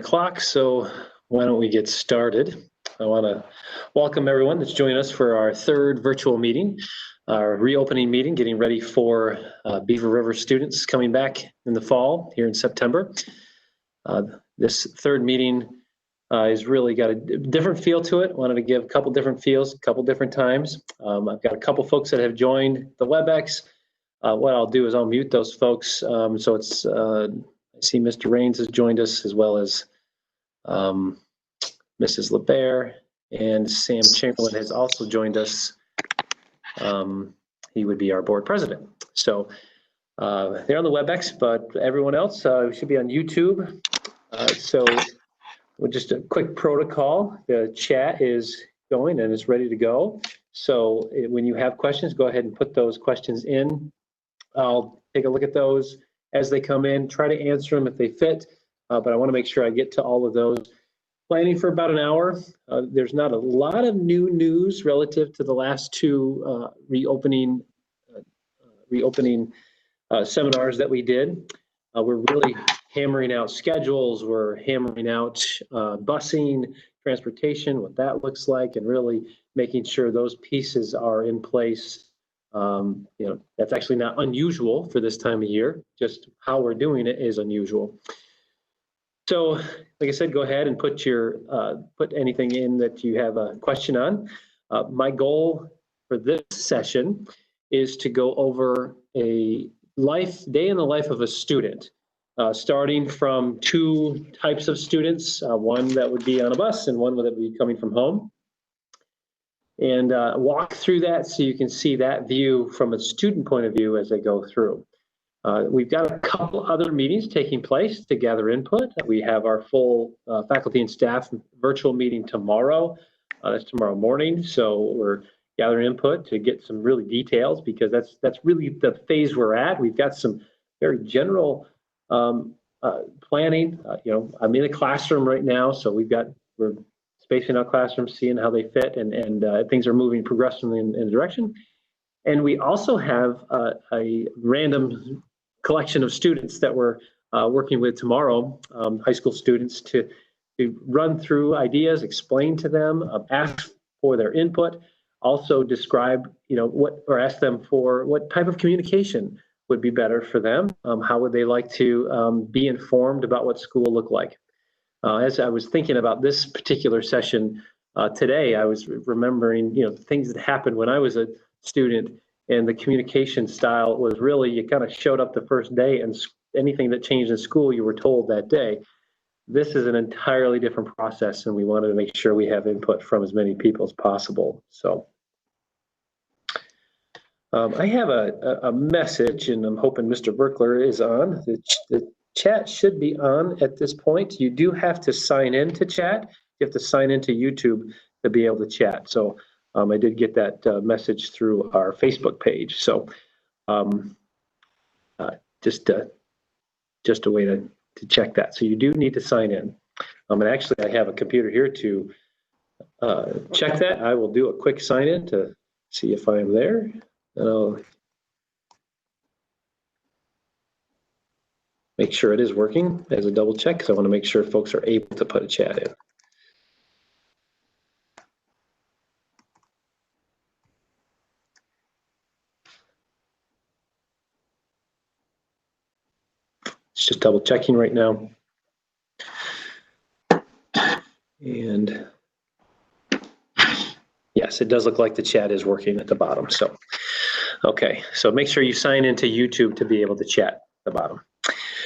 o'clock, so why don't we get started? I want to welcome everyone that's joining us for our third virtual meeting, our reopening meeting, getting ready for Beaver River students coming back in the fall here in September. This third meeting has really got a different feel to it. Wanted to give a couple different feels, a couple different times. I've got a couple folks that have joined the WebEx. What I'll do is I'll mute those folks. So it's I see Mr. Rains has joined us, as well as Mrs. LeBaire, and Sam Chamberlain has also joined us. He would be our board president. So they're on the WebEx, but everyone else should be on YouTube. So just a quick protocol. The chat is going and it's ready to go. So when you have questions, go ahead and put those questions in. I'll take a look at those as they come in, try to answer them if they fit, but I want to make sure I get to all of those. Planning for about an hour. There's not a lot of new news relative to the last two reopening seminars that we did. We're really hammering out schedules. We're hammering out busing, transportation, what that looks like, and really making sure those pieces are in place. That's actually not unusual for this time of year. Just how we're doing it is unusual. So, like I said, go ahead and put anything in that you have a question on. My goal for this session is to go over a day in the life of a student, starting from two types of students, one that would be on a bus and one that would be coming from home. And walk through that so you can see that view from a student point of view as they go through. We've got a couple other meetings taking place to gather input. We have our full faculty and staff virtual meeting tomorrow. That's tomorrow morning. So we're gathering input to get some really details, because that's really the phase we're at. We've got some very general planning. I'm in a classroom right now, so we're spacing out classrooms, seeing how they fit, and things are moving progressively in a direction. And we also have a random collection of students that we're working with tomorrow, high school students, to run through ideas, explain to them, ask for their input, also describe, ask them for what type of communication would be better for them. How would they like to be informed about what school will look like? As I was thinking about this particular session today, I was remembering, things that happened when I was a student, and the communication style was really, you kind of showed up the first day, and anything that changed in school, you were told that day. This is an entirely different process, and we wanted to make sure we have input from as many people as possible. So I have a message, and I'm hoping Mr. Berkler is on. The chat should be on at this point. You do have to sign in to chat. You have to sign into YouTube to be able to chat. So I did get that message through our Facebook page. So just a way to check that. So you do need to sign in. And actually, I have a computer here to check that. I will do a quick sign in to see if I am there. And I'll make sure it is working as a double check, because I want to make sure folks are able to put a chat in. It's just double checking right now. And yes, it does look like the chat is working at the bottom. So, okay, so make sure you sign into YouTube to be able to chat at the bottom.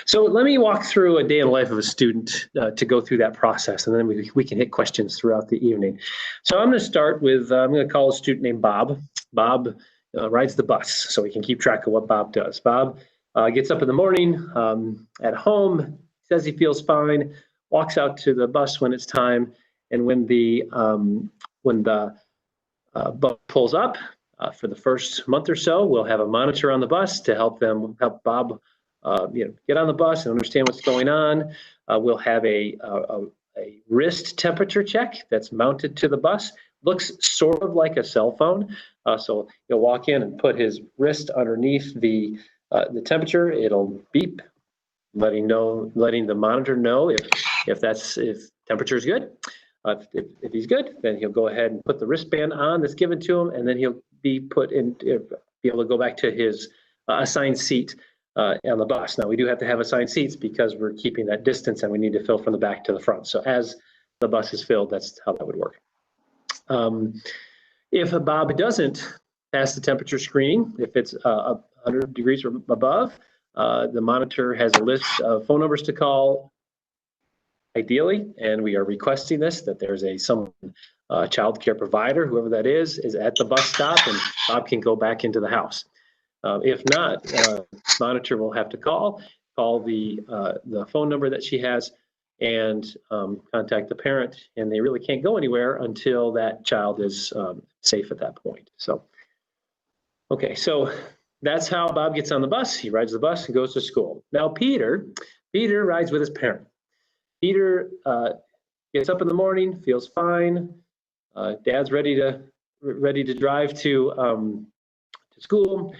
So let me walk through a day in the life of a student to go through that process, and then we can hit questions throughout the evening. So I'm going to start with, I'm going to call a student named Bob. Bob rides the bus, so we can keep track of what Bob does. Bob gets up in the morning at home, says he feels fine, walks out to the bus when it's time, and when the bus pulls up, for the first month or so, we'll have a monitor on the bus to help Bob get on the bus and understand what's going on. We'll have a wrist temperature check that's mounted to the bus. Looks sort of like a cell phone. So he'll walk in and put his wrist underneath the temperature. It'll beep, letting the monitor know if If temperature is good, if he's good, then he'll go ahead and put the wristband on that's given to him, and then he'll be able to go back to his assigned seat on the bus. Now, we do have to have assigned seats because we're keeping that distance, and we need to fill from the back to the front. So as the bus is filled, that's how that would work. If Bob doesn't pass the temperature screening, if it's 100 degrees or above, the monitor has a list of phone numbers to call, ideally, and we are requesting this, that there's some child care provider, whoever that is at the bus stop, and Bob can go back into the house. If not, monitor will have to call the phone number that she has and contact the parent, and they really can't go anywhere until that child is safe at that point. So, okay, so that's how Bob gets on the bus. He rides the bus and goes to school. Now, Peter rides with his parent. Peter gets up in the morning, feels fine. Dad's ready to drive to school.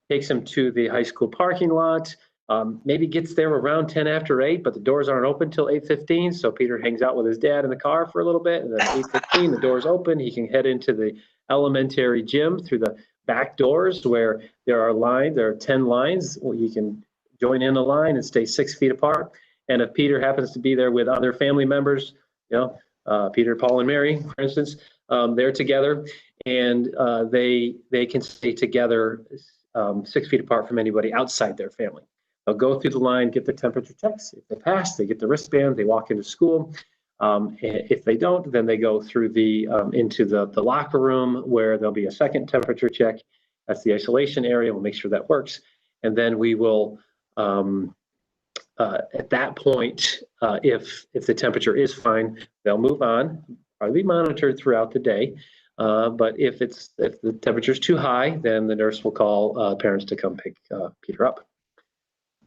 Takes him to the high school parking lot. Maybe gets there around 10 after 8, but the doors aren't open till 8:15. So Peter hangs out with his dad in the car for a little bit, and then 8:15, the doors open. He can head into the elementary gym through the back doors where there are 10 lines. Well, you can join in a line and stay 6 feet apart. And if Peter happens to be there with other family members, Peter, Paul, and Mary, for instance, they're together, and they can stay together 6 feet apart from anybody outside their family. They'll go through the line, get their temperature checks. If they pass, they get the wristband, they walk into school. If they don't, then they go through into the locker room where there'll be a second temperature check. That's the isolation area. We'll make sure that works. And then we will, at that point, if the temperature is fine, they'll move on, probably be monitored throughout the day. But if the temperature is too high, then the nurse will call parents to come pick Peter up.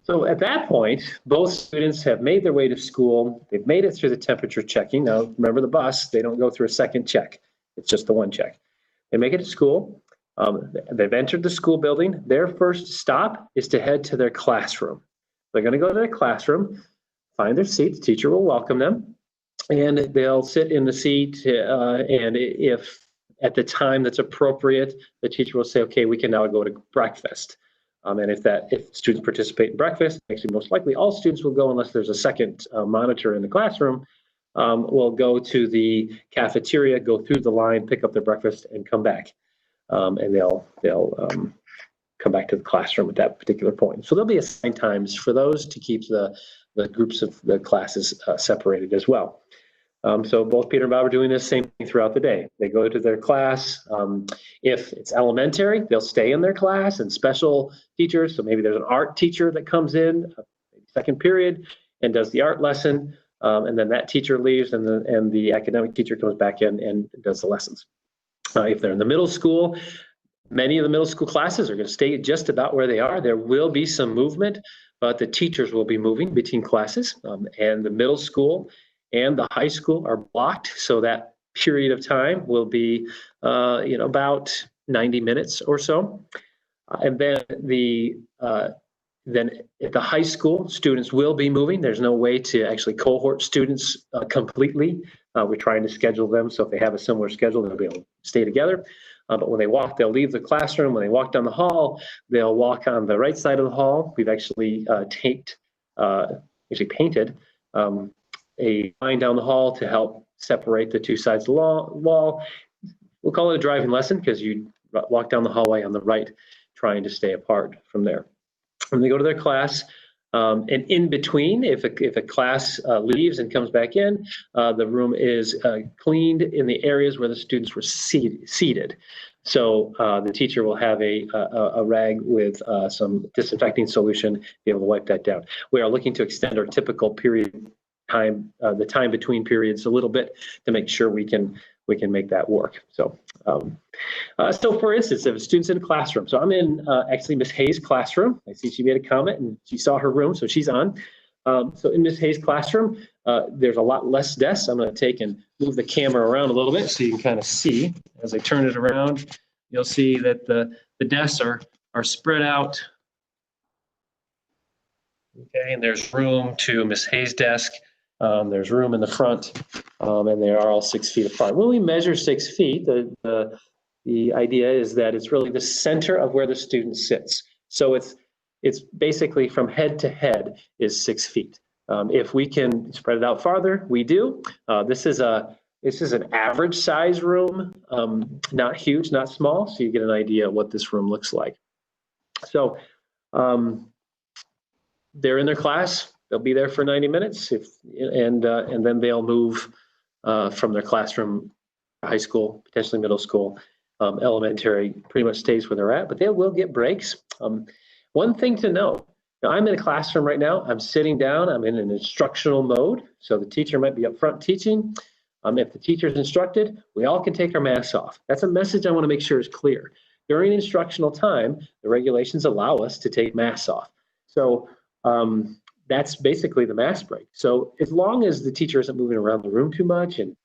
So at that point, both students have made their way to school. They've made it through the temperature checking. Now, remember the bus, they don't go through a second check. It's just the one check. They make it to school. They've entered the school building. Their first stop is to head to their classroom. They're going to go to their classroom, find their seat. The teacher will welcome them, and they'll sit in the seat. And if at the time that's appropriate, the teacher will say, okay, we can now go to breakfast. And if students participate in breakfast, actually most likely all students will go unless there's a second monitor in the classroom, will go to the cafeteria, go through the line, pick up their breakfast, and come back. And they'll come back to the classroom at that particular point. So there'll be assigned times for those to keep the groups of the classes separated as well. So both Peter and Bob are doing this same thing throughout the day. They go to their class. If it's elementary, they'll stay in their class, and special teachers, so maybe there's an art teacher that comes in, second period, and does the art lesson, and then that teacher leaves, and the academic teacher comes back in and does the lessons. If they're in the middle school, many of the middle school classes are going to stay just about where they are. There will be some movement, but the teachers will be moving between classes, and the middle school and the high school are blocked, so that period of time will be, about 90 minutes or so. And then then at the high school, students will be moving. There's no way to actually cohort students completely. We're trying to schedule them, so if they have a similar schedule, they'll be able to stay together. But when they walk, they'll leave the classroom. When they walk down the hall, they'll walk on the right side of the hall. We've actually painted a line down the hall to help separate the two sides of the wall. We'll call it a driving lesson because you walk down the hallway on the right, trying to stay apart from there. When they go to their class, and in between, if a class leaves and comes back in, the room is cleaned in the areas where the students were seated. So the teacher will have a rag with some disinfecting solution, be able to wipe that down. We are looking to extend our typical period time, the time between periods a little bit to make sure we can make that work. So, so for instance, if a student's in a classroom, so I'm in actually Miss Hayes' classroom. I see she made a comment and she saw her room, so she's on. So in Miss Hayes' classroom, there's a lot less desks. I'm going to take and move the camera around a little bit so you can kind of see. As I turn it around, you'll see that the desks are spread out. Okay, and there's room to Miss Hayes' desk There's room in the front, and they are all 6 feet apart. When we measure 6 feet, the idea is that it's really the center of where the student sits. So it's basically from head to head is 6 feet. If we can spread it out farther, we do. This is an average size room, not huge, not small, so you get an idea of what this room looks like. So they're in their class. They'll be there for 90 minutes, and then they'll move from their classroom, high school, potentially middle school, elementary, pretty much stays where they're at, but they will get breaks. One thing to know, now I'm in a classroom right now. I'm sitting down. I'm in an instructional mode, so the teacher might be up front teaching. If the teacher's instructed, we all can take our masks off. That's a message I want to make sure is clear. During instructional time, the regulations allow us to take masks off. So that's basically the mask break. So as long as the teacher isn't moving around the room too much and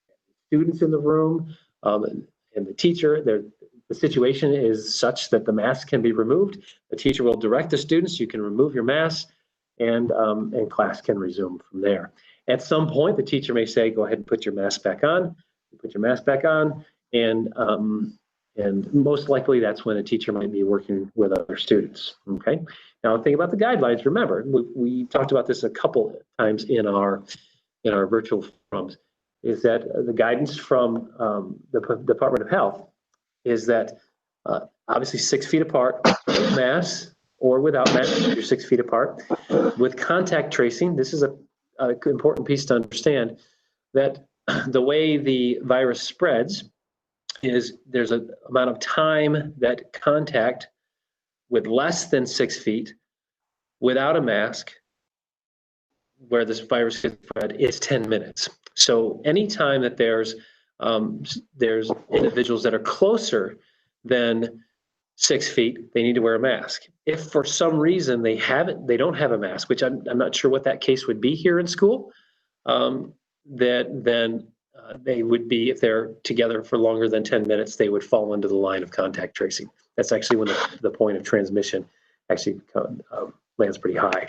students in the room and the teacher, the situation is such that the mask can be removed, the teacher will direct the students, you can remove your mask, and class can resume from there. At some point, the teacher may say, go ahead and put your mask back on. You put your mask back on, and most likely that's when a teacher might be working with other students, okay? Now, think about the guidelines. Remember, we talked about this a couple times in our virtual forums, is that the guidance from the Department of Health is that obviously 6 feet apart, with masks or without masks, you're 6 feet apart. With contact tracing, this is an important piece to understand, that the way the virus spreads is there's an amount of time that contact with less than 6 feet without a mask where this virus is spread is 10 minutes. So anytime that there's individuals that are closer than 6 feet, they need to wear a mask. If for some reason they don't have a mask, which I'm not sure what that case would be here in school, then they would be, if they're together for longer than 10 minutes, they would fall into the line of contact tracing. That's actually when the point of transmission actually lands pretty high.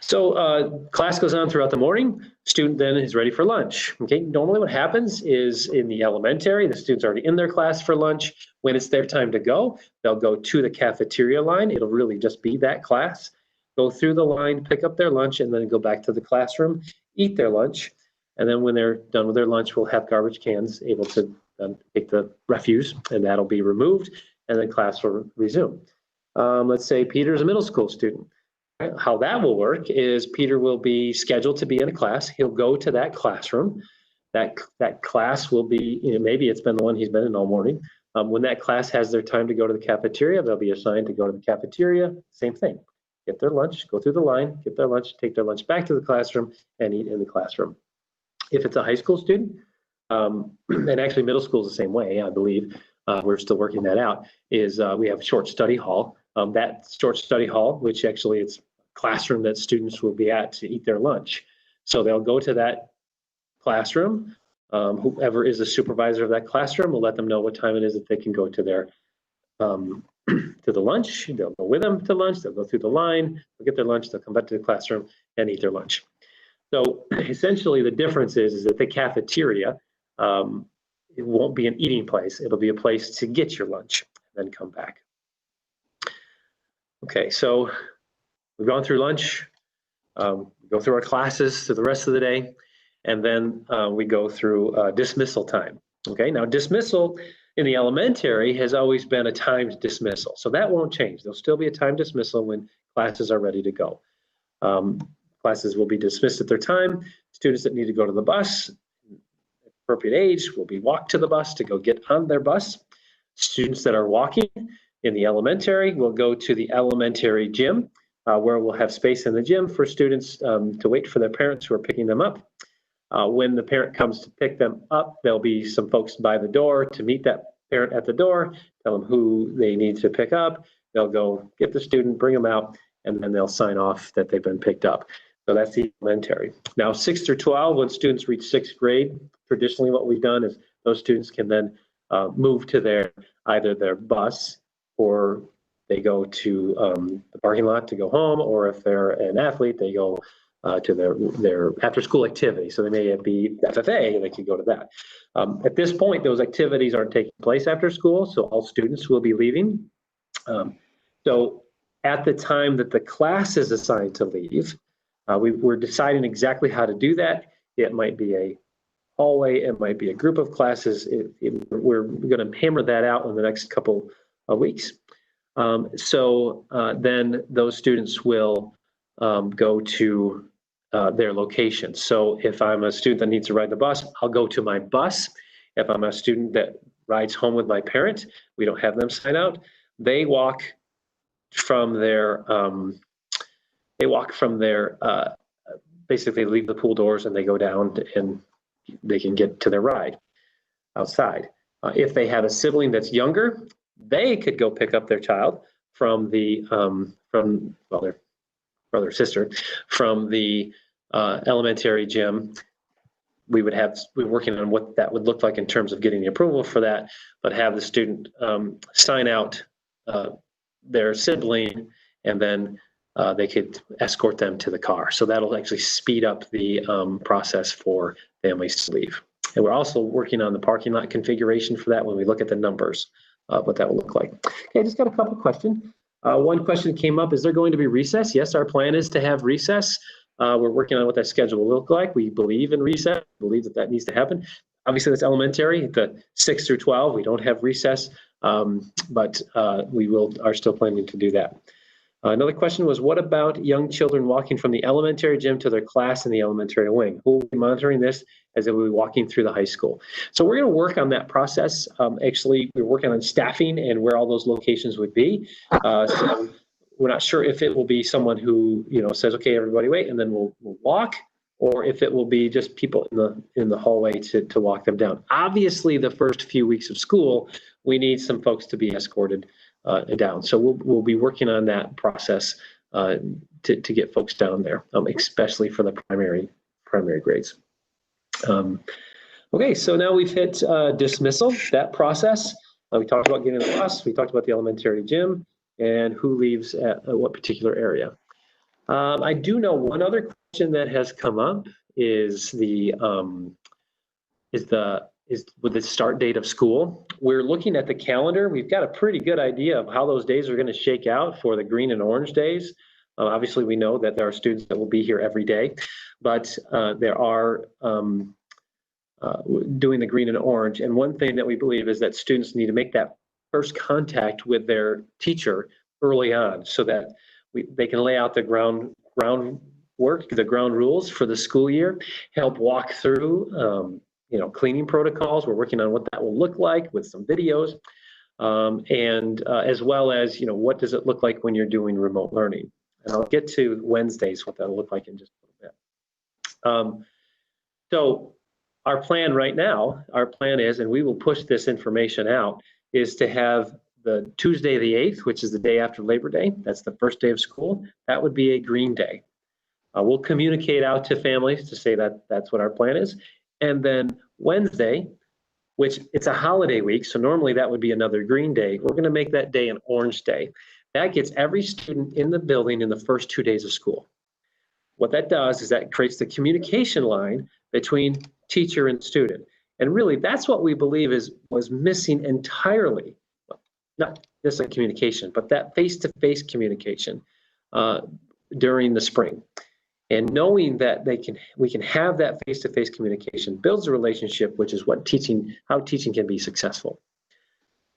So class goes on throughout the morning. Student then is ready for lunch. Okay. Normally what happens is in the elementary, the student's already in their class for lunch. When it's their time to go, they'll go to the cafeteria line. It'll really just be that class. Go through the line, pick up their lunch, and then go back to the classroom, eat their lunch. And then when they're done with their lunch, we'll have garbage cans able to take the refuse, and that'll be removed, and then class will resume. Let's say Peter's a middle school student. How that will work is Peter will be scheduled to be in a class. He'll go to that classroom. That class will be, maybe it's been the one he's been in all morning. When that class has their time to go to the cafeteria, they'll be assigned to go to the cafeteria. Same thing. Get their lunch, go through the line, get their lunch, take their lunch back to the classroom, and eat in the classroom. If it's a high school student, and actually middle school is the same way, I believe, we're still working that out, is we have short study hall. That short study hall, which actually it's a classroom that students will be at to eat their lunch. So they'll go to that classroom. Whoever is the supervisor of that classroom will let them know what time it is that they can go to their to the lunch. They'll go with them to lunch. They'll go through the line. They'll get their lunch. They'll come back to the classroom and eat their lunch. So essentially, the difference is that the cafeteria, it won't be an eating place. It'll be a place to get your lunch and then come back. Okay, so we've gone through lunch, go through our classes through the rest of the day, and then we go through dismissal time. Okay, now dismissal in the elementary has always been a timed dismissal, so that won't change. There'll still be a timed dismissal when classes are ready to go. Classes will be dismissed at their time. Students that need to go to the bus, appropriate age, will be walked to the bus to go get on their bus. Students that are walking in the elementary will go to the elementary gym, where we'll have space in the gym for students to wait for their parents who are picking them up. When the parent comes to pick them up, there'll be some folks by the door to meet that parent at the door, tell them who they need to pick up. They'll go get the student, bring them out, and then they'll sign off that they've been picked up. So that's the elementary. Now, 6 through 12, when students reach 6th grade, traditionally what we've done is those students can then move to either their bus, or they go to the parking lot to go home, or if they're an athlete, they go to their after-school activity. So they may be FFA, and they could go to that. At this point, those activities aren't taking place after school, so all students will be leaving. So at the time that the class is assigned to leave, we're deciding exactly how to do that. It might be a hallway, it might be a group of classes. We're going to hammer that out in the next couple of weeks. Then those students will go to their location. So if I'm a student that needs to ride the bus, I'll go to my bus. If I'm a student that rides home with my parent, we don't have them sign out. They walk from their basically leave the pool doors and they go down and they can get to their ride outside. If they have a sibling that's younger, they could go pick up their child from their brother or sister from the elementary gym. We're working on what that would look like in terms of getting the approval for that, but have the student sign out their sibling, and then they could escort them to the car. So that'll actually speed up the process for families to leave. And we're also working on the parking lot configuration for that when we look at the numbers, what that will look like. Okay, I just got a couple questions. One question came up, is there going to be recess? Yes, our plan is to have recess. We're working on what that schedule will look like. We believe in recess, believe that needs to happen. Obviously, that's elementary. The 6 through 12, we don't have recess, but we are still planning to do that. Another question was, what about young children walking from the elementary gym to their class in the elementary wing? Who will be monitoring this as they will be walking through the high school? So we're going to work on that process. Actually, we're working on staffing and where all those locations would be. So we're not sure if it will be someone who says, okay, everybody wait, and then we'll walk, or if it will be just people in the hallway to walk them down. Obviously, the first few weeks of school, we need some folks to be escorted down. So we'll be working on that process to get folks down there, especially for the primary grades. Okay, so now we've hit dismissal, that process. We talked about getting the bus, we talked about the elementary gym, and who leaves at what particular area. I do know one other question that has come up is with the start date of school. We're looking at the calendar. We've got a pretty good idea of how those days are going to shake out for the green and orange days. Obviously, we know that there are students that will be here every day, but there are doing the green and orange. And one thing that we believe is that students need to make that first contact with their teacher early on, so that they can lay out the groundwork, the ground rules for the school year, help walk through cleaning protocols. We're working on what that will look like with some videos, and as well as, what does it look like when you're doing remote learning? And I'll get to Wednesdays, what that'll look like in just a little bit. So our plan right now, is, and we will push this information out, is to have the Tuesday the 8th, which is the day after Labor Day. That's the first day of school. That would be a green day. We'll communicate out to families to say that that's what our plan is. And then Wednesday, which it's a holiday week, so normally that would be another green day. We're going to make that day an orange day. That gets every student in the building in the first 2 days of school. What that does is that creates the communication line between teacher and student. And really, that's what we believe was missing entirely. Not just a communication, but that face-to-face communication during the spring. And knowing that we can have that face-to-face communication builds a relationship, which is how teaching can be successful.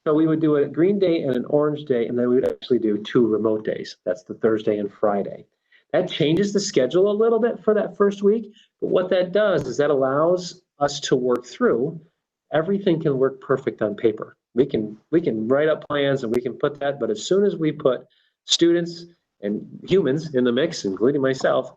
So we would do a green day and an orange day, and then we would actually do 2 remote days. That's the Thursday and Friday. That changes the schedule a little bit for that first week, but what that does is that allows us to work through. Everything can work perfect on paper. We can write up plans and we can put that, but as soon as we put students and humans in the mix, including myself,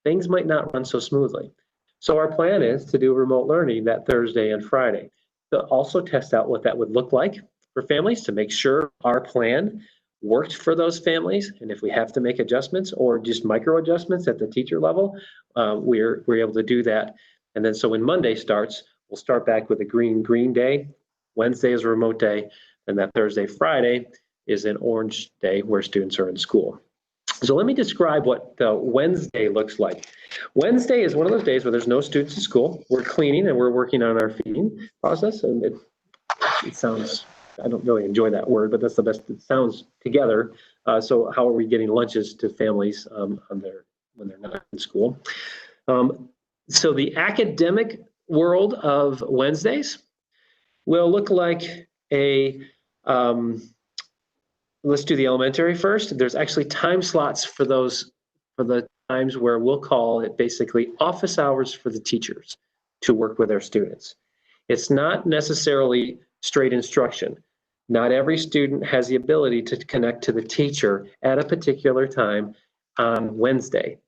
things might not run so smoothly. So our plan is to do remote learning that Thursday and Friday. To also test out what that would look like for families, to make sure our plan worked for those families. And if we have to make adjustments or just micro adjustments at the teacher level, we're able to do that. And then so when Monday starts, we'll start back with a green day. Wednesday is a remote day, and that Thursday, Friday is an orange day where students are in school. So let me describe what Wednesday looks like. Wednesday is one of those days where there's no students in school. We're cleaning and we're working on our feeding process. And it sounds, I don't really enjoy that word, but that's the best it sounds together. So how are we getting lunches to families when they're not in school? So the academic world of Wednesdays will look like let's do the elementary first. There's actually time slots for the times where we'll call it basically office hours for the teachers to work with their students. It's not necessarily straight instruction. Not every student has the ability to connect to the teacher at a particular time on Wednesday.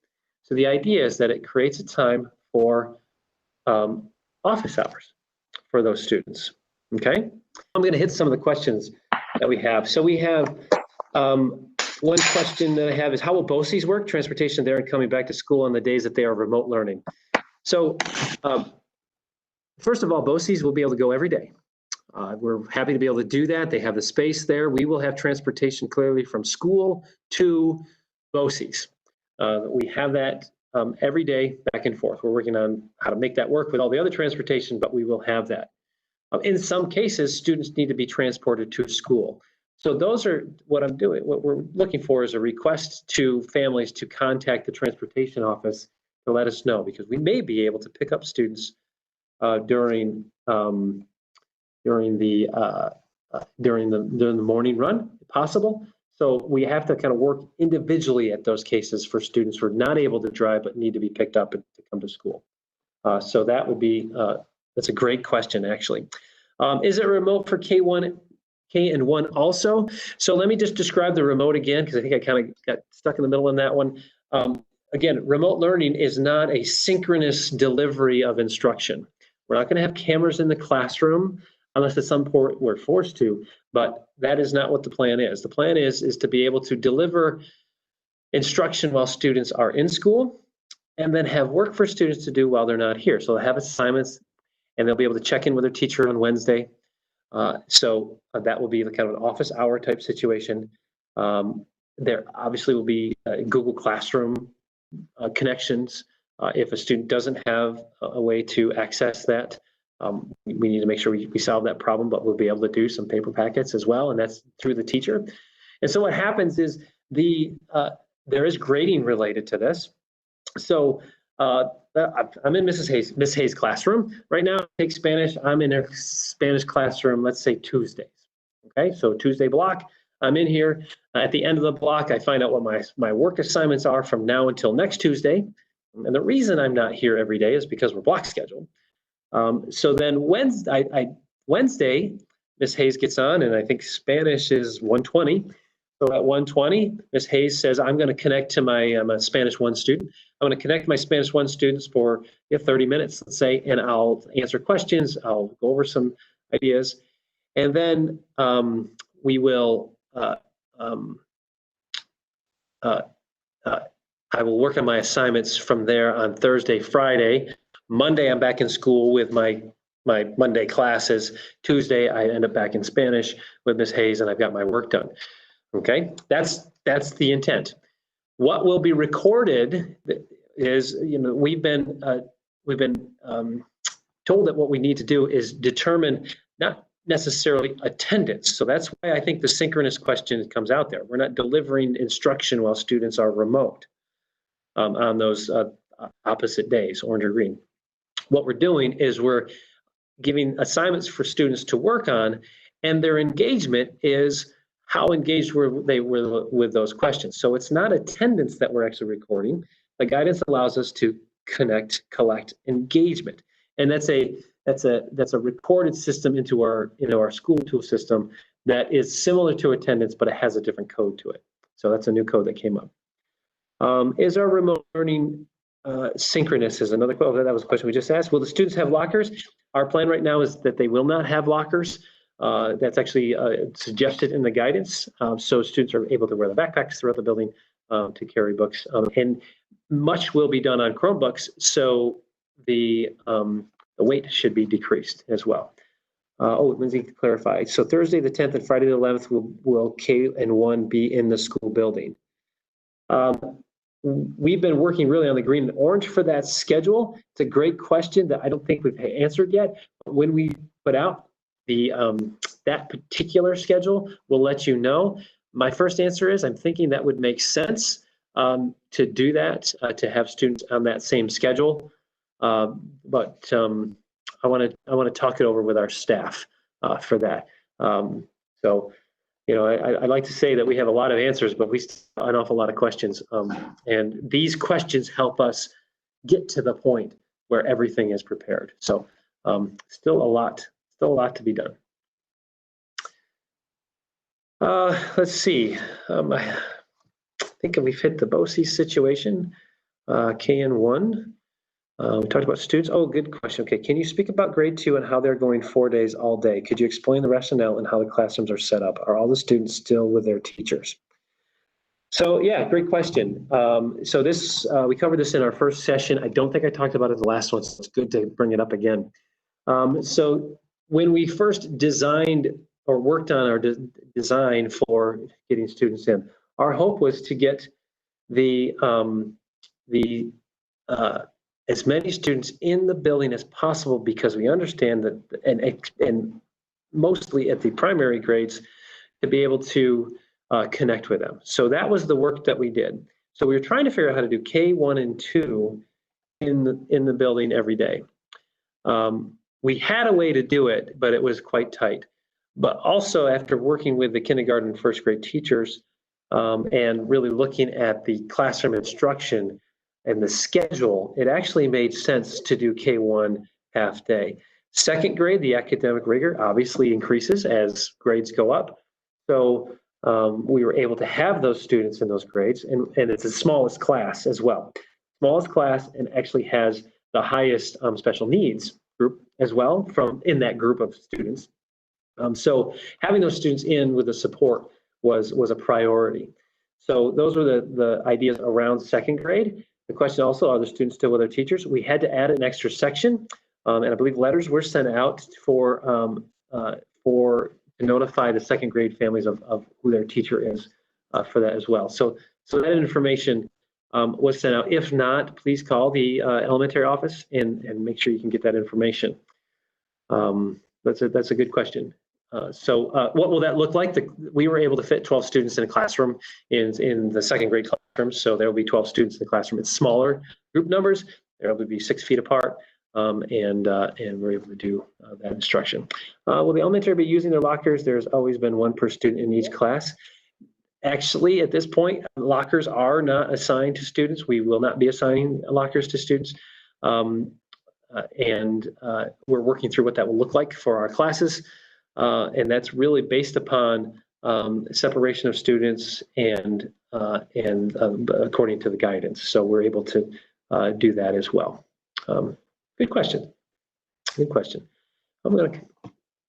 So the idea is that it creates a time for office hours for those students, okay? I'm gonna hit some of the questions that we have. So we have one question that I have is, how will BOCES work, transportation there and coming back to school on the days that they are remote learning? So first of all, BOCES will be able to go every day. We're happy to be able to do that. They have the space there. We will have transportation clearly from school to BOCES. We have that every day back and forth. We're working on how to make that work with all the other transportation, but we will have that. In some cases, students need to be transported to school. So those are what I'm doing. What we're looking for is a request to families to contact the transportation office to let us know, because we may be able to pick up students during the morning run, if possible. So we have to kind of work individually at those cases for students who are not able to drive but need to be picked up and to come to school. So that would be that's a great question, actually. Is it remote for K and 1 also? So let me just describe the remote again, because I think I kind of got stuck in the middle on that one. Again, remote learning is not a synchronous delivery of instruction. We're not going to have cameras in the classroom unless at some point we're forced to, but that is not what the plan is. The plan is to be able to deliver instruction while students are in school, and then have work for students to do while they're not here. So they'll have assignments, and they'll be able to check in with their teacher on Wednesday. So that will be the kind of an office hour type situation. There obviously will be Google Classroom connections. If a student doesn't have a way to access that, we need to make sure we solve that problem, but we'll be able to do some paper packets as well, and that's through the teacher. And so what happens is there is grading related to this. So I'm in Miss Hayes' classroom right now. I take Spanish. I'm in her Spanish classroom, let's say Tuesdays. Okay, so Tuesday block, I'm in here. At the end of the block, I find out what my work assignments are from now until next Tuesday. And the reason I'm not here every day is because we're block scheduled. So then Wednesday, Miss Hayes gets on, and I think Spanish is 1:20. So at 1:20, Ms. Hayes says, I'm going to connect to I'm a Spanish 1 student. I'm going to connect my Spanish 1 students for 30 minutes, let's say, and I'll answer questions. I'll go over some ideas. And then we will, I will work on my assignments from there on Thursday, Friday. Monday, I'm back in school with my Monday classes. Tuesday, I end up back in Spanish with Ms. Hayes, and I've got my work done. Okay, that's the intent. What will be recorded is, we've been told that what we need to do is determine not necessarily attendance. So that's why I think the synchronous question comes out there. We're not delivering instruction while students are remote on those opposite days, orange or green. What we're doing is we're giving assignments for students to work on, and their engagement is how engaged were they with those questions. So it's not attendance that we're actually recording. The guidance allows us to collect engagement, and that's a recorded system into our school tool system that is similar to attendance, but it has a different code to it. So that's a new code that came up. Is our remote learning synchronous? Is another question. That was a question we just asked. Will the students have lockers? Our plan right now is that they will not have lockers. That's actually suggested in the guidance. So students are able to wear the backpacks throughout the building to carry books. And much will be done on Chromebooks, so the weight should be decreased as well. Lindsay clarified. So Thursday the 10th and Friday the 11th will K and 1 be in the school building? We've been working really on the green and orange for that schedule. It's a great question that I don't think we've answered yet. But when we put out the that particular schedule, we'll let you know. My first answer is I'm thinking that would make sense to do that, to have students on that same schedule. But I want to talk it over with our staff for that. So, you know, I'd like to say that we have a lot of answers, but we still have an awful lot of questions. And these questions help us get to the point where everything is prepared. So still a lot to be done. Let's see. I think we've hit the BOCES situation. KN1. We talked about students. Oh, good question. Okay, can you speak about grade 2 and how they're going 4 days all day? Could you explain the rationale and how the classrooms are set up? Are all the students still with their teachers? So yeah, great question. So this, we covered this in our first session. I don't think I talked about it in the last one, so it's good to bring it up again. So when we first designed or worked on our design for getting students in, our hope was to get as many students in the building as possible, because we understand that, and mostly at the primary grades, to be able to connect with them. So that was the work that we did. So we were trying to figure out how to do K1 and 2 in the building every day. We had a way to do it, but it was quite tight. But also, after working with the kindergarten and first grade teachers and really looking at the classroom instruction and the schedule, it actually made sense to do K1 half day. Second grade, the academic rigor obviously increases as grades go up. So we were able to have those students in those grades, and it's the smallest class as well. Smallest class, and actually has the highest special needs group as well in that group of students. So having those students in with the support was a priority. So those were the ideas around second grade. The question also, are the students still with their teachers? We had to add an extra section, and I believe letters were sent out to notify the second grade families of who their teacher is for that as well. So that information was sent out. If not, please call the elementary office and make sure you can get that information. That's a good question. So what will that look like? We were able to fit 12 students in a classroom in the second grade classroom. So there will be 12 students in the classroom. It's smaller group numbers. They're able to be 6 feet apart, and we're able to do that instruction. Will the elementary be using their lockers? There's always been one per student in each class. Actually, at this point, lockers are not assigned to students. We will not be assigning lockers to students. And we're working through what that will look like for our classes. And that's really based upon separation of students and according to the guidance. So we're able to do that as well. Good question. Good question. I'm going to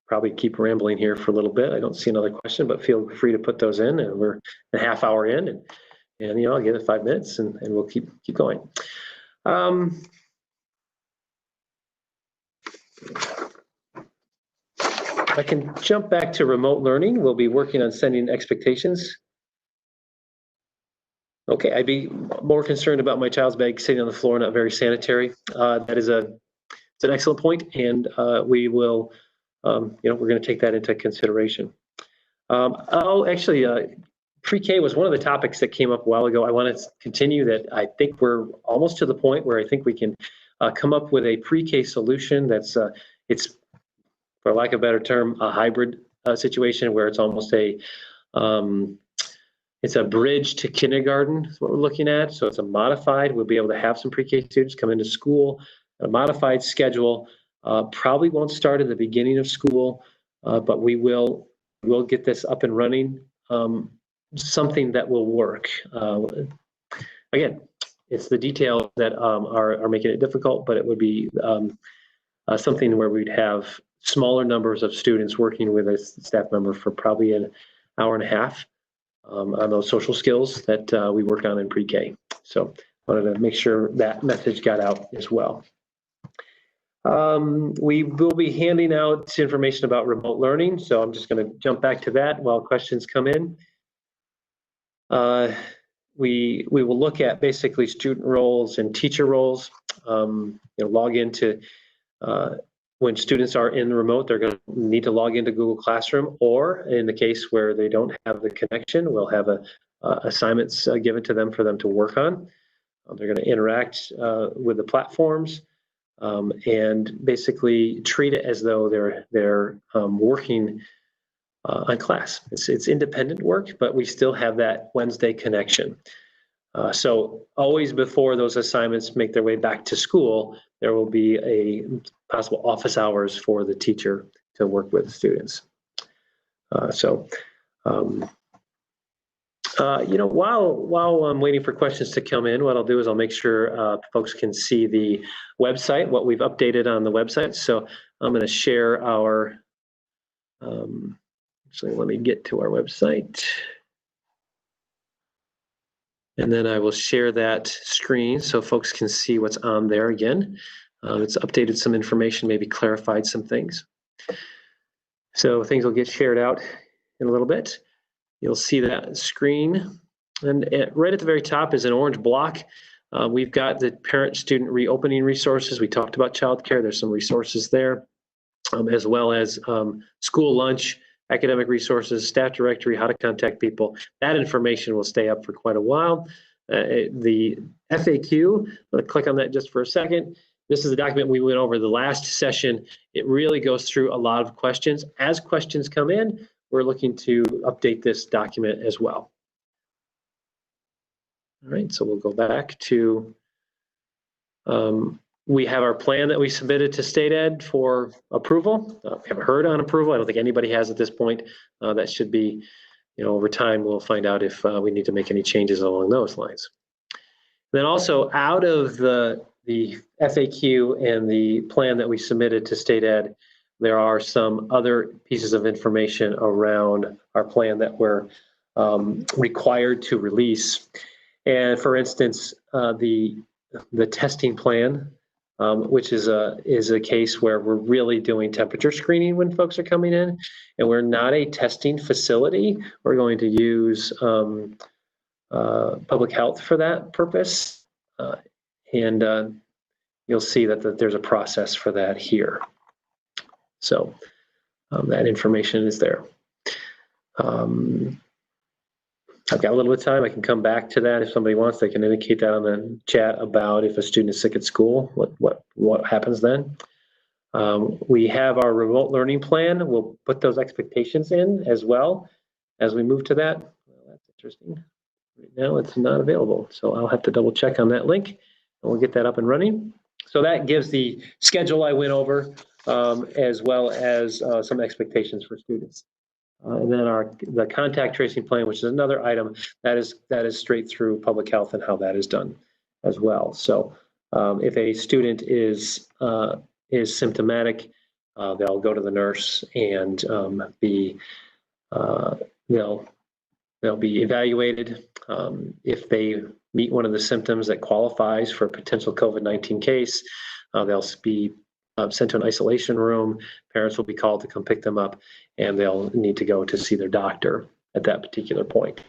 probably keep rambling here for a little bit. I don't see another question, but feel free to put those in. And we're a half hour in, and you know, I'll give it 5 minutes, and we'll keep going. I can jump back to remote learning. We'll be working on sending expectations. Okay, I'd be more concerned about my child's bag sitting on the floor, not very sanitary. That is it's an excellent point, and we will, you know, we're going to take that into consideration. Actually, pre-K was one of the topics that came up a while ago. I want to continue that. I think we're almost to the point where I think we can come up with a pre-K solution that's it's, for lack of a better term, a hybrid situation where it's almost it's a bridge to kindergarten is what we're looking at. So it's a modified. We'll be able to have some pre-K students come into school, a modified schedule. Probably won't start at the beginning of school, but we'll get this up and running. Something that will work. Again, it's the details that are making it difficult, but it would be something where we'd have smaller numbers of students working with a staff member for probably an hour and a half on those social skills that we work on in pre-K. So I wanted to make sure that message got out as well. We will be handing out information about remote learning, so I'm just going to jump back to that while questions come in. we will look at basically student roles and teacher roles. Log into when students are in the remote, they're going to need to log into Google Classroom, or in the case where they don't have the connection, we'll have assignments given to them for them to work on. They're going to interact with the platforms and basically treat it as though they're working on class. It's independent work, but we still have that Wednesday connection. So always before those assignments make their way back to school, there will be a possible office hours for the teacher to work with students. While I'm waiting for questions to come in, what I'll do is I'll make sure folks can see the website, what we've updated on the website. So I'm going to share our, actually let me get to our website. And then I will share that screen so folks can see what's on there again. It's updated some information, maybe clarified some things. So things will get shared out in a little bit. You'll see that screen. And right at the very top is an orange block. We've got the parent-student reopening resources. We talked about childcare. There's some resources there, as well as school lunch, academic resources, staff directory, how to contact people. That information will stay up for quite a while. The FAQ, let's click on that just for a second. This is a document we went over the last session. It really goes through a lot of questions. As questions come in, we're looking to update this document as well. All right, so we'll go back to, we have our plan that we submitted to State Ed for approval. We haven't heard on approval. I don't think anybody has at this point. That should be, over time, we'll find out if we need to make any changes along those lines. Then also out of the FAQ and the plan that we submitted to State Ed, there are some other pieces of information around our plan that we're required to release. And for instance, the testing plan, which is a case where we're really doing temperature screening when folks are coming in, and we're not a testing facility. We're going to use public health for that purpose, and you'll see that there's a process for that here. So that information is there. I've got a little bit of time. I can come back to that if somebody wants. They can indicate that on the chat about if a student is sick at school, what happens then. We have our remote learning plan. We'll put those expectations in as well as we move to that. Well, that's interesting. Right now it's not available, so I'll have to double check on that link, and we'll get that up and running. So that gives the schedule I went over, as well as some expectations for students. And then the contact tracing plan, which is another item that is straight through public health and how that is done as well. So if a student is symptomatic, they'll go to the nurse and they'll be evaluated. If they meet one of the symptoms that qualifies for a potential COVID-19 case, they'll be sent to an isolation room. Parents will be called to come pick them up, and they'll need to go to see their doctor at that particular point.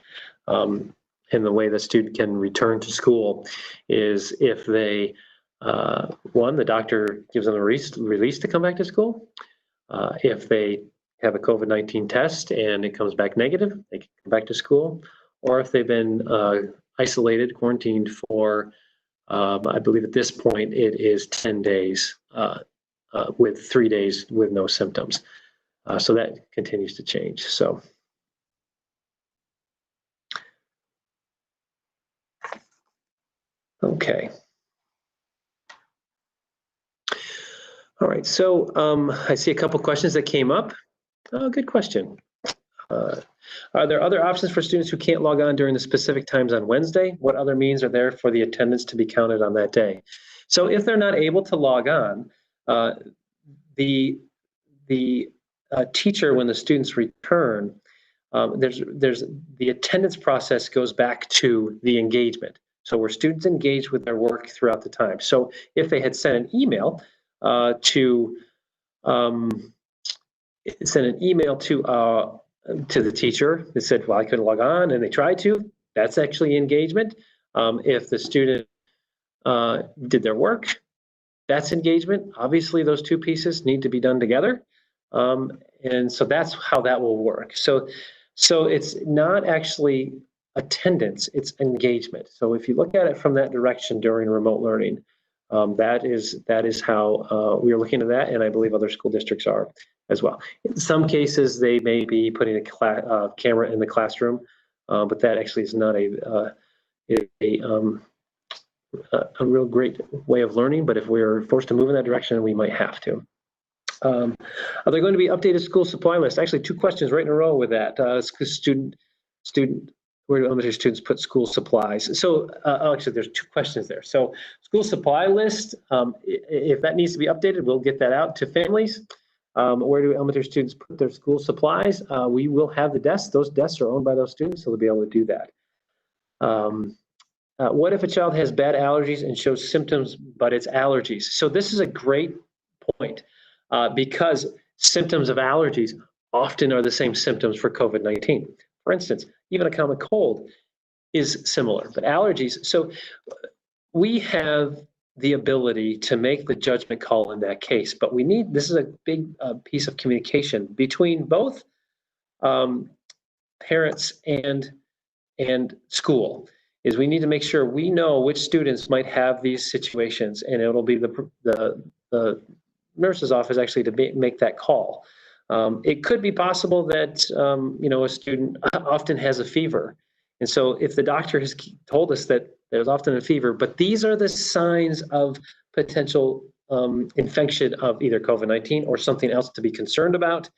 And the way the student can return to school is if they, one, the doctor gives them a release to come back to school. If they have a COVID-19 test and it comes back negative, they can come back to school. Or if they've been isolated, quarantined for, I believe at this point, it is 10 days with 3 days with no symptoms. So that continues to change. So. Okay. All right, so I see a couple questions that came up. Oh, good question. Are there other options for students who can't log on during the specific times on Wednesday? What other means are there for the attendance to be counted on that day? So if they're not able to log on, the teacher, when the students return, there's the attendance process goes back to the engagement. So where students engage with their work throughout the time. So if they had sent an email to the teacher that said, well, I couldn't log on, and they tried to, that's actually engagement. If the student did their work, that's engagement. Obviously, those two pieces need to be done together. And so that's how that will work. So it's not actually attendance, it's engagement. So if you look at it from that direction during remote learning, that is how we are looking at that, and I believe other school districts are as well. In some cases, they may be putting a camera in the classroom, but that actually is not a real great way of learning. But if we're forced to move in that direction, we might have to. Are there going to be updated school supply lists? Actually, two questions right in a row with that. Where do elementary students put school supplies? So actually, there's two questions there. So school supply list, if that needs to be updated, we'll get that out to families. Where do elementary students put their school supplies? We will have the desks. Those desks are owned by those students, so they'll be able to do that. What if a child has bad allergies and shows symptoms, but it's allergies? So this is a great point because symptoms of allergies often are the same symptoms for COVID-19. For instance, even a common cold is similar, but allergies. So we have the ability to make the judgment call in that case, but this is a big piece of communication between both parents and school. Is we need to make sure we know which students might have these situations, and it'll be the nurse's office actually to make that call. It could be possible that a student often has a fever, and so if the doctor has told us that there's often a fever, but these are the signs of potential infection of either COVID-19 or something else to be concerned about,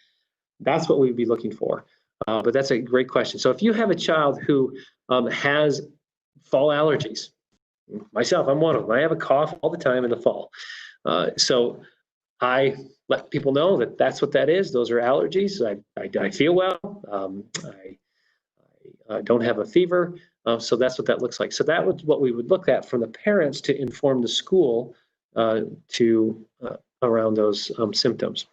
that's what we'd be looking for. But that's a great question. So if you have a child who has fall allergies, myself, I'm one of them. I have a cough all the time in the fall. So I let people know that that's what that is. Those are allergies. I feel well. I don't have a fever. So that's what that looks like. So that was what we would look at from the parents to inform the school around those symptoms.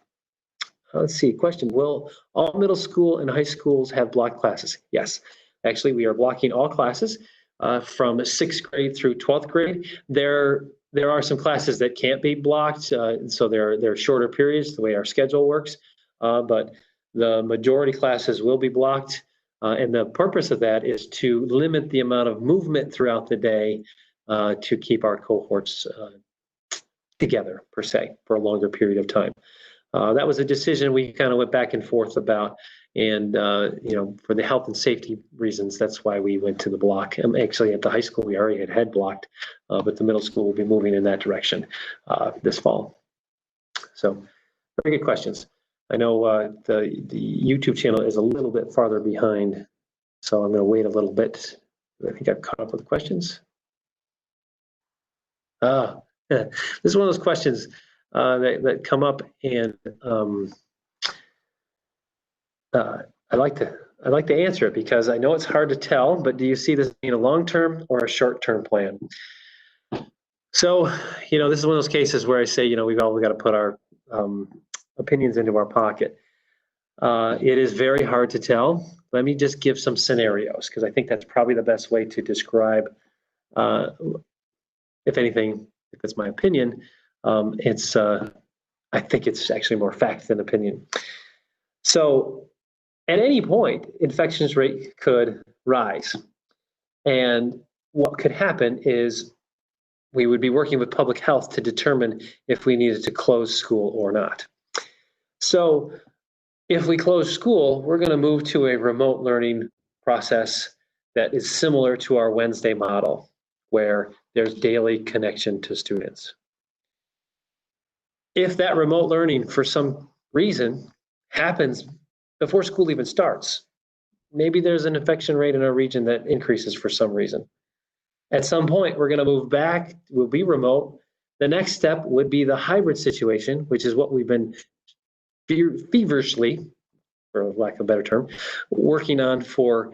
Let's see, question, will all middle school and high schools have blocked classes? Yes, actually we are blocking all classes from 6th grade through 12th grade. There are some classes that can't be blocked, so they're shorter periods, the way our schedule works, but the majority classes will be blocked, and the purpose of that is to limit the amount of movement throughout the day to keep our cohorts together, per se, for a longer period of time. That was a decision we kind of went back and forth about, and for the health and safety reasons, that's why we went to the block. Actually, at the high school, we already had blocked, but the middle school will be moving in that direction this fall. So, very good questions. I know the YouTube channel is a little bit farther behind, so I'm going to wait a little bit. I think I've caught up with the questions. This is one of those questions that come up, and I like to answer it because I know it's hard to tell, but do you see this being a long-term or a short-term plan? So, this is one of those cases where I say, we've all got to put our opinions into our pocket. It is very hard to tell. Let me just give some scenarios because I think that's probably the best way to describe, if anything, if it's my opinion, I think it's actually more fact than opinion. So at any point, infections rate could rise. And what could happen is we would be working with public health to determine if we needed to close school or not. So if we close school, we're going to move to a remote learning process that is similar to our Wednesday model, where there's daily connection to students. If that remote learning, for some reason, happens before school even starts, maybe there's an infection rate in our region that increases for some reason. At some point, we're going to move back, we'll be remote. The next step would be the hybrid situation, which is what we've been feverishly, for lack of a better term, working on for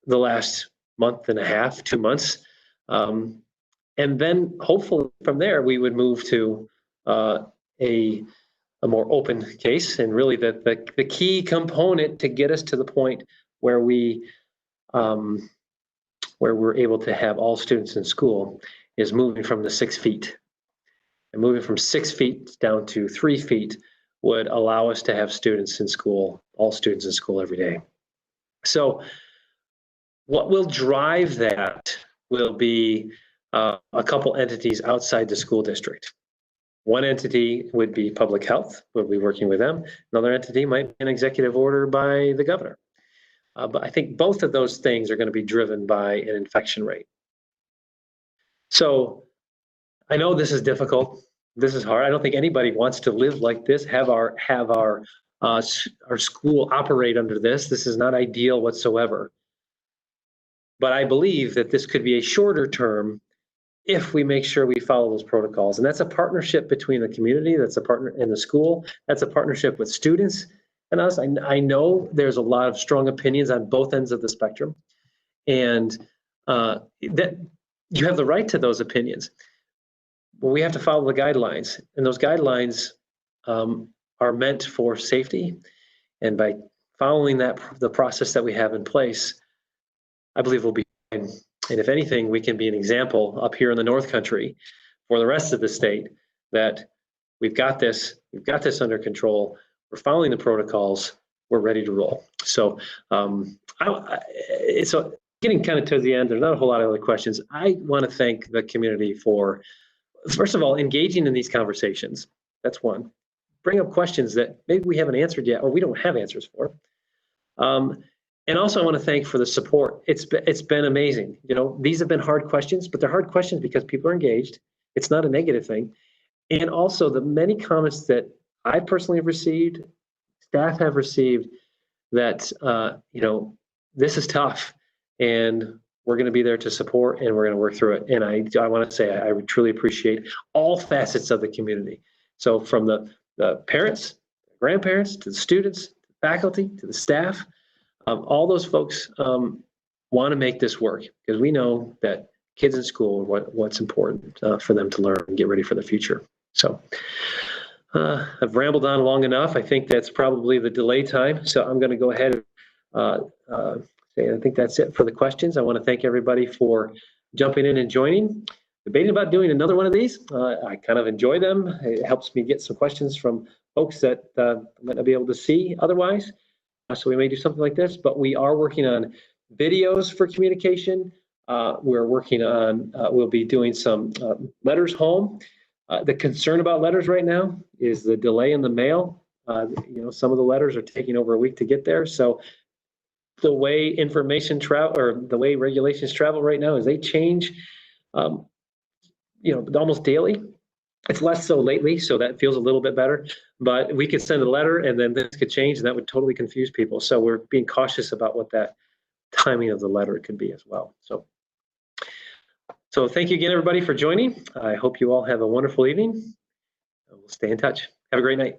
the last month and a half, 2 months. And then hopefully from there, we would move to a more open case, and really the key component to get us to the point where we where we're able to have all students in school is moving from the 6 feet. And moving from 6 feet down to 3 feet would allow us to have students in school, all students in school every day. So what will drive that will be a couple entities outside the school district. One entity would be public health. We'll be working with them. Another entity might be an executive order by the governor. But I think both of those things are going to be driven by an infection rate. So I know this is difficult. This is hard. I don't think anybody wants to live like this, have our school operate under this. This is not ideal whatsoever. But I believe that this could be a shorter term if we make sure we follow those protocols. And that's a partnership between the community, that's a partner in the school, that's a partnership with students and us. I know there's a lot of strong opinions on both ends of the spectrum, and that you have the right to those opinions. But we have to follow the guidelines, and those guidelines are meant for safety. And by following the process that we have in place, I believe we'll be fine. And if anything, we can be an example up here in the North Country for the rest of the state that we've got this under control. We're following the protocols. We're ready to roll. So, so getting kind of to the end, there's not a whole lot of other questions. I want to thank the community for, first of all, engaging in these conversations. That's one. Bring up questions that maybe we haven't answered yet or we don't have answers for. And also I want to thank for the support. It's been amazing. You know, these have been hard questions, but they're hard questions because people are engaged. It's not a negative thing. And also the many comments that I personally have received, staff have received, that, you know, this is tough and we're going to be there to support and we're going to work through it. And I want to say I truly appreciate all facets of the community. So from the parents, grandparents, to the students, to the faculty, to the staff, all those folks want to make this work because we know that kids in school are what's important for them to learn and get ready for the future. So I've rambled on long enough. I think that's probably the delay time. So I'm going to go ahead and say I think that's it for the questions. I want to thank everybody for jumping in and joining. Debating about doing another one of these. I kind of enjoy them. It helps me get some questions from folks that might not be able to see otherwise. So we may do something like this, but we are working on videos for communication. We're working on, we'll be doing some letters home. The concern about letters right now is the delay in the mail. You know, some of the letters are taking over a week to get there. So the way information travel or the way regulations travel right now is they change, you know, almost daily. It's less so lately, so that feels a little bit better. But we could send a letter and then this could change and that would totally confuse people. So we're being cautious about what that timing of the letter could be as well. So thank you again, everybody, for joining. I hope you all have a wonderful evening. We'll stay in touch. Have a great night.